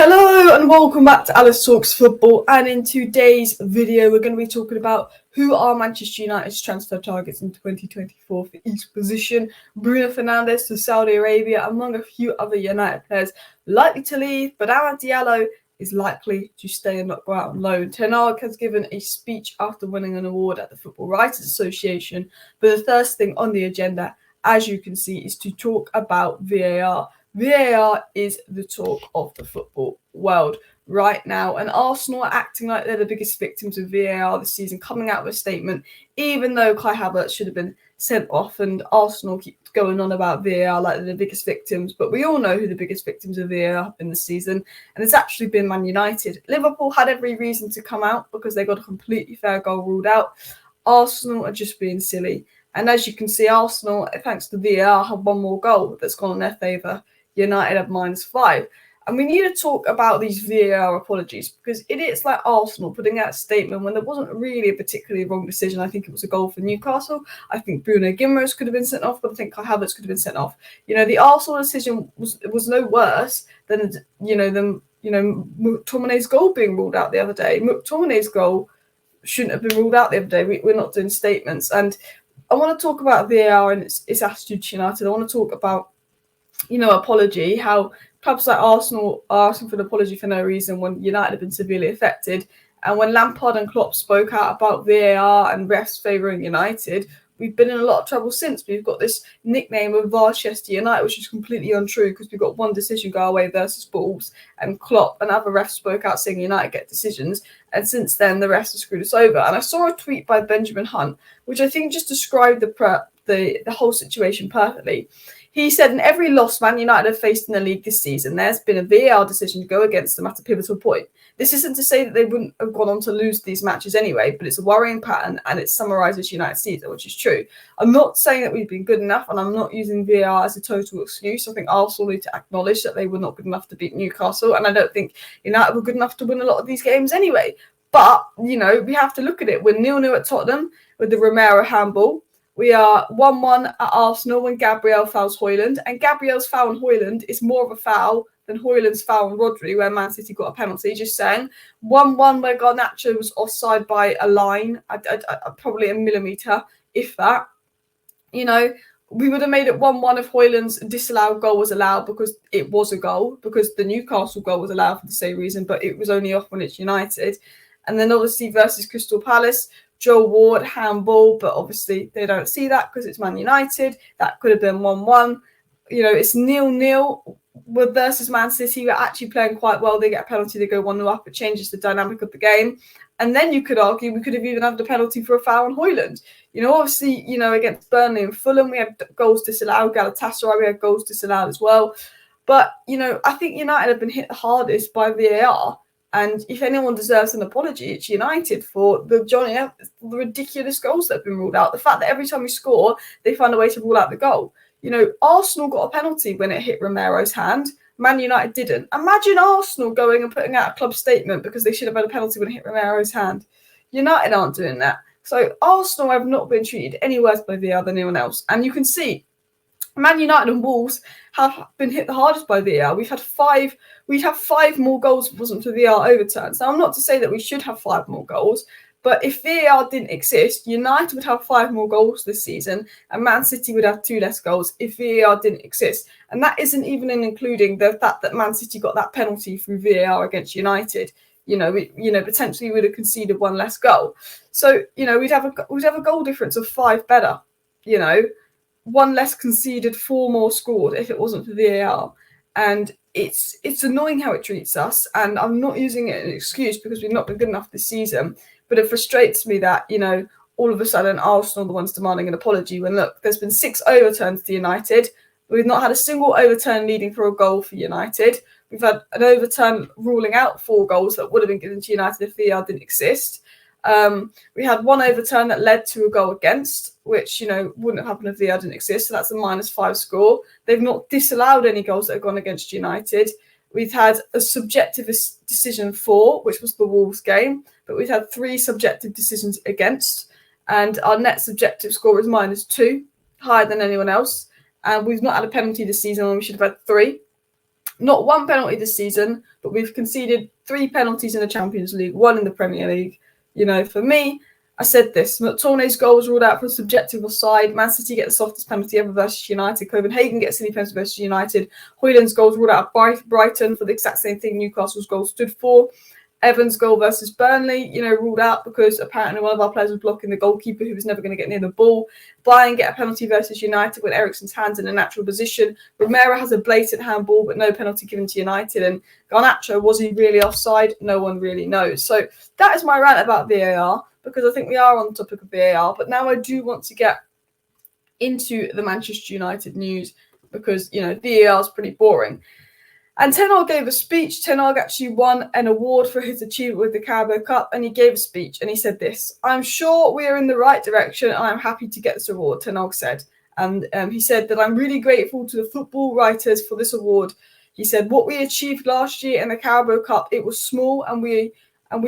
Hello and welcome back to Alice Talks Football, and in today's video we're going to be talking about who are Manchester United's transfer targets in 2024 for each position. Bruno Fernandes to Saudi Arabia, among a few other United players likely to leave, but Amad Diallo is likely to stay and not go out on loan. Ten Hag has given a speech after winning an award at the Football Writers Association, but the first thing on the agenda, as you can see, is to talk about VAR. VAR is the talk of the football world right now, and Arsenal are acting like they're the biggest victims of VAR this season, coming out with a statement, even though Kai Havertz should have been sent off, and Arsenal keep going on about VAR like they're the biggest victims, but we all know who the biggest victims of VAR have been this season, and it's actually been Man United. Liverpool had every reason to come out because they got a completely fair goal ruled out. Arsenal are just being silly, and as you can see, Arsenal, thanks to VAR, have one more goal that's gone in their favour. United have -5. And we need to talk about these VAR apologies, because it is like Arsenal putting out a statement when there wasn't really a particularly wrong decision. I think it was a goal for Newcastle. I think Bruno Guimaraes could have been sent off, but I think Kai Havertz could have been sent off. The Arsenal decision was no worse than McTominay's goal being ruled out the other day. McTominay's goal shouldn't have been ruled out the other day. We're not doing statements. And I want to talk about VAR and its attitude to United. I want to talk about apology, how clubs like Arsenal are asking for an apology for no reason when United have been severely affected. And when Lampard and Klopp spoke out about VAR and refs favouring United, we've been in a lot of trouble since. We've got this nickname of VAR United, which is completely untrue because we've got one decision go away versus Wolves, and Klopp and other refs spoke out saying United get decisions. And since then, the refs have screwed us over. And I saw a tweet by Benjamin Hunt, which I think just described the whole situation perfectly. He said, in every loss Man United have faced in the league this season, there's been a VAR decision to go against them at a pivotal point. This isn't to say that they wouldn't have gone on to lose these matches anyway, but it's a worrying pattern and it summarises United's season, which is true. I'm not saying that we've been good enough, and I'm not using VAR as a total excuse. I think Arsenal need to acknowledge that they were not good enough to beat Newcastle, and I don't think United were good enough to win a lot of these games anyway. But, we have to look at it. We're 0-0 at Tottenham with the Romero handball. We are 1-1 at Arsenal when Gabriel fouls Højlund. And Gabriel's foul on Højlund is more of a foul than Højlund's foul on Rodri, where Man City got a penalty. Just saying. 1-1 where Garnacho was offside by a line, probably a millimetre, if that. We would have made it 1-1 if Højlund's disallowed goal was allowed, because it was a goal, because the Newcastle goal was allowed for the same reason, but it was only off when it's United. And then obviously versus Crystal Palace, Joel Ward, handball, but obviously they don't see that because it's Man United. That could have been 1-1. It's 0-0 versus Man City. We're actually playing quite well. They get a penalty, they go 1-0 up. It changes the dynamic of the game. And then you could argue we could have even had the penalty for a foul on Højlund. Obviously, against Burnley and Fulham, we had goals disallowed. Galatasaray, we had goals disallowed as well. But, I think United have been hit the hardest by VAR. And if anyone deserves an apology, it's United for the ridiculous goals that have been ruled out. The fact that every time we score, they find a way to rule out the goal. Arsenal got a penalty when it hit Romero's hand. Man United didn't. Imagine Arsenal going and putting out a club statement because they should have had a penalty when it hit Romero's hand. United aren't doing that. So Arsenal have not been treated any worse by VAR than anyone else. And you can see Man United and Wolves have been hit the hardest by VAR. We'd have 5 more goals if it wasn't for VAR overturns. Now, I'm not to say that we should have 5 more goals, but if VAR didn't exist, United would have 5 more goals this season, and Man City would have 2 less goals if VAR didn't exist. And that isn't even including the fact that Man City got that penalty through VAR against United. Potentially would have conceded 1 less goal. So, we'd have a goal difference of 5 better. 1 less conceded, 4 more scored if it wasn't for VAR. And it's annoying how it treats us. And I'm not using it as an excuse because we've not been good enough this season. But it frustrates me that, all of a sudden Arsenal are the ones demanding an apology when, look, there's been 6 overturns to United. We've not had a single overturn leading for a goal for United. We've had an overturn ruling out 4 goals that would have been given to United if VAR didn't exist. We had 1 overturn that led to a goal against, which, wouldn't have happened if VAR didn't exist. So that's a -5 score. They've not disallowed any goals that have gone against United. We've had a subjective decision 4, which was the Wolves game, but we've had 3 subjective decisions against, and our net subjective score is -2, higher than anyone else. And we've not had a penalty this season when we should have had 3. Not one penalty this season, but we've conceded 3 penalties in the Champions League, 1 in the Premier League. You know, for me, I said this. McTominay's goal was ruled out for subjective offside. Man City get the softest penalty ever versus United. Copenhagen gets silly penalty versus United. Højlund's goal was ruled out by Brighton for the exact same thing Newcastle's goal stood for. Evans' goal versus Burnley, you know, ruled out because apparently one of our players was blocking the goalkeeper who was never going to get near the ball. Bayern get a penalty versus United with Eriksen's hands in a natural position. Romero has a blatant handball, but no penalty given to United. And Garnacho, was he really offside? No one really knows. So that is my rant about VAR, because I think we are on the topic of VAR. But now I do want to get into the Manchester United news because, you know, VAR is pretty boring. And Ten Hag gave a speech. Ten Hag actually won an award for his achievement with the Carabao Cup, and he gave a speech and he said this: "I'm sure we are in the right direction and I'm happy to get this award," Ten Hag said. And he said that "I'm really grateful to the football writers for this award." He said, "What we achieved last year in the Carabao Cup, it was small, and we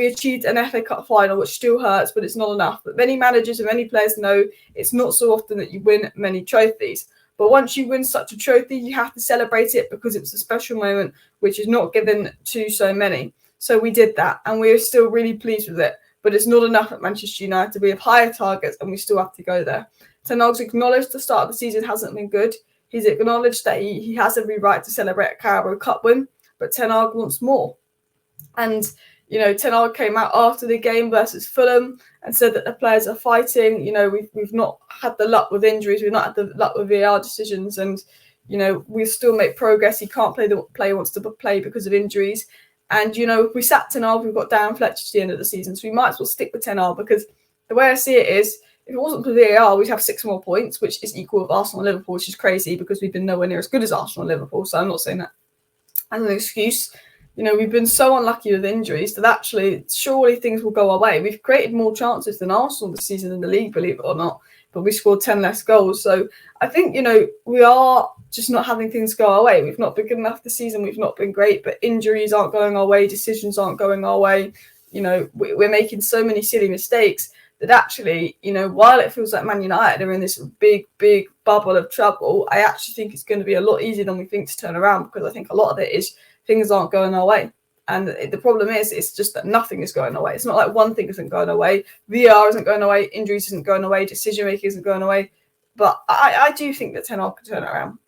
achieved an FA Cup final, which still hurts, but it's not enough. But many managers and many players know it's not so often that you win many trophies. But once you win such a trophy, you have to celebrate it because it's a special moment which is not given to so many. So we did that, and we're still really pleased with it. But it's not enough at Manchester United. We have higher targets, and we still have to go there." Ten Hag's acknowledged the start of the season hasn't been good. He's acknowledged that he has every right to celebrate a Carabao Cup win, but Ten Hag wants more. And you know, Ten Hag came out after the game versus Fulham and said that the players are fighting. You know, we've not had the luck with injuries. We've not had the luck with VAR decisions. And, you know, we've still made progress. He can't play the player wants to play because of injuries. And, you know, if we sat Ten Hag, we've got Darren Fletcher to the end of the season. So we might as well stick with Ten Hag, because the way I see it is, if it wasn't for VAR, we'd have 6 more points, which is equal with Arsenal and Liverpool, which is crazy because we've been nowhere near as good as Arsenal and Liverpool. So I'm not saying that as an excuse. You know, we've been so unlucky with injuries that actually, surely things will go our way. We've created more chances than Arsenal this season in the league, believe it or not, but we scored 10 less goals. So I think, you know, we are just not having things go our way. We've not been good enough this season. We've not been great, but injuries aren't going our way. Decisions aren't going our way. You know, we're making so many silly mistakes that actually, you know, while it feels like Man United are in this big, big bubble of trouble, I actually think it's going to be a lot easier than we think to turn around, because I think a lot of it is things aren't going our way. And the problem is, it's just that nothing is going our way. It's not like one thing isn't going our way. VAR isn't going our way. Injuries isn't going our way. Decision making isn't going our way. But I do think that Ten Hag can turn it around.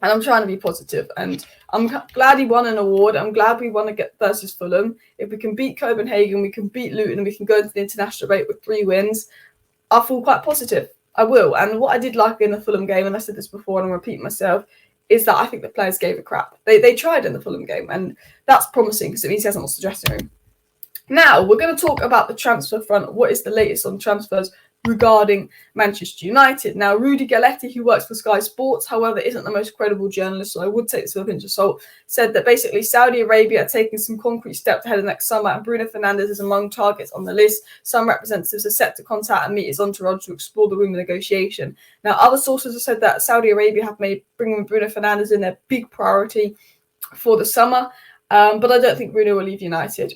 And I'm trying to be positive. And I'm glad he won an award. I'm glad we won against versus Fulham. If we can beat Copenhagen, we can beat Luton, and we can go into the international break with 3 wins, I feel quite positive. I will. And what I did like in the Fulham game, and I said this before and I'm repeating myself, is that I think the players gave a crap. They tried in the Fulham game, and that's promising because it means he hasn't lost the dressing room. Now, we're going to talk about the transfer front. What is the latest on transfers regarding Manchester United? Now, Rudy Galletti, who works for Sky Sports, however, isn't the most credible journalist, so I would take this with a pinch of salt, said that basically Saudi Arabia are taking some concrete steps ahead of next summer, and Bruno Fernandes is among targets on the list. Some representatives are set to contact and meet his entourage to explore the room of negotiation. Now, other sources have said that Saudi Arabia have made bringing Bruno Fernandes in their big priority for the summer, but I don't think Bruno will leave United.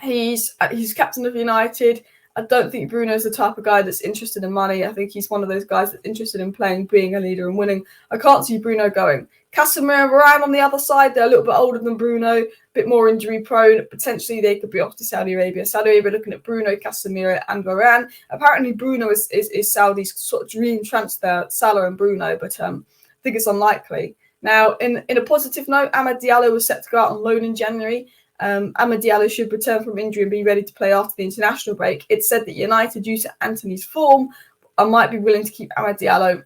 He's captain of United. I don't think Bruno's the type of guy that's interested in money. I think he's one of those guys that's interested in playing, being a leader and winning. I can't see Bruno going. Casemiro and Varane on the other side, they're a little bit older than Bruno, a bit more injury prone. Potentially they could be off to Saudi Arabia. Saudi Arabia looking at Bruno, Casemiro and Varane. Apparently Bruno is Saudi's sort of dream transfer, Salah and Bruno, but I think it's unlikely. Now, in a positive note, Amad Diallo was set to go out on loan in January. Amad Diallo should return from injury and be ready to play after the international break. It's said that United, due to Anthony's form, might be willing to keep Amad Diallo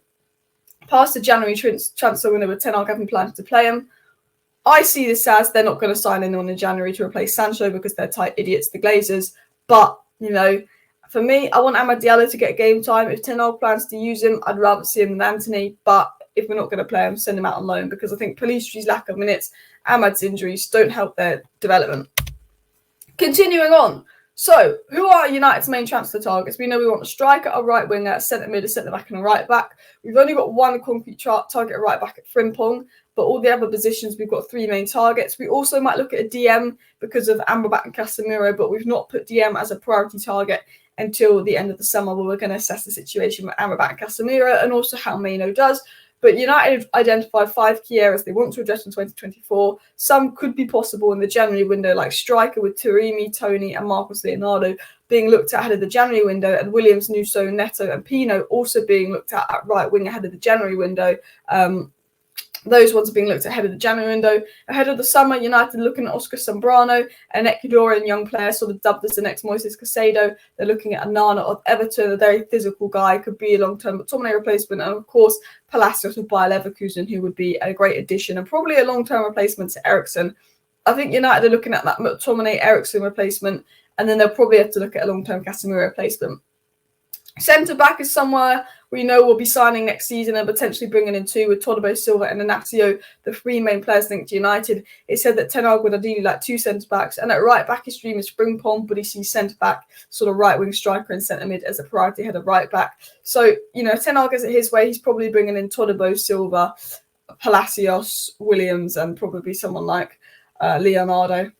past the January transfer window, with Ten Hag having plans to play him. I see this as they're not going to sign anyone in January to replace Sancho because they're tight idiots, the Glazers. But, you know, for me, I want Amad Diallo to get game time. If Ten Hag plans to use him, I'd rather see him than Anthony. But if we're not going to play him, send him out on loan, because I think Pellistri's lack of minutes, Amad's injuries don't help their development. Continuing on. So, who are United's main transfer targets? We know we want a striker, a right winger, a centre mid, a centre back and a right back. We've only got one concrete target at right back at Frimpong, but all the other positions we've got 3 main targets. We also might look at a DM because of Amrabat and Casemiro, but we've not put DM as a priority target until the end of the summer, where we're going to assess the situation with Amrabat and Casemiro and also how Maino does. But United have identified 5 key areas they want to address in 2024. Some could be possible in the January window, like striker with Taremi, Tony and Marcos Leonardo being looked at ahead of the January window, and Williams, Nuso, Neto and Pino also being looked at right wing ahead of the January window. Those ones are being looked at ahead of the January window. Ahead of the summer, United looking at Oscar Zambrano, an Ecuadorian young player sort of dubbed as the next Moises Caicedo. They're looking at Anana of Everton, a very physical guy, could be a long-term McTominay replacement. And of course, Palacios of Bayer Leverkusen, who would be a great addition and probably a long-term replacement to Eriksen. I think United are looking at that McTominay-Eriksen replacement, and then they'll probably have to look at a long-term Casemiro replacement. Centre-back is somewhere we know we'll be signing next season and potentially bringing in 2 with Todibo Silva and Inacio, the 3 main players linked to United. It said that Ten Hag would ideally like 2 centre-backs, and at right-back his dream is Frimpong, but he sees centre-back, sort of right-wing striker and centre-mid as a priority ahead of right-back. So, Ten Hag has it his way. He's probably bringing in Todibo Silva, Palacios, Williams, and probably someone like Leonardo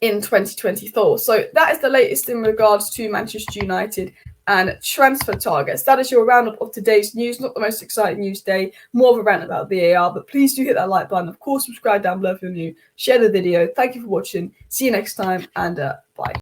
in 2024. So that is the latest in regards to Manchester United and transfer targets. That is your roundup of today's news. Not the most exciting news day, more of a rant about VAR, but please do hit that like button. Of course, subscribe down below if you're new. Share the video. Thank you for watching. See you next time, and bye.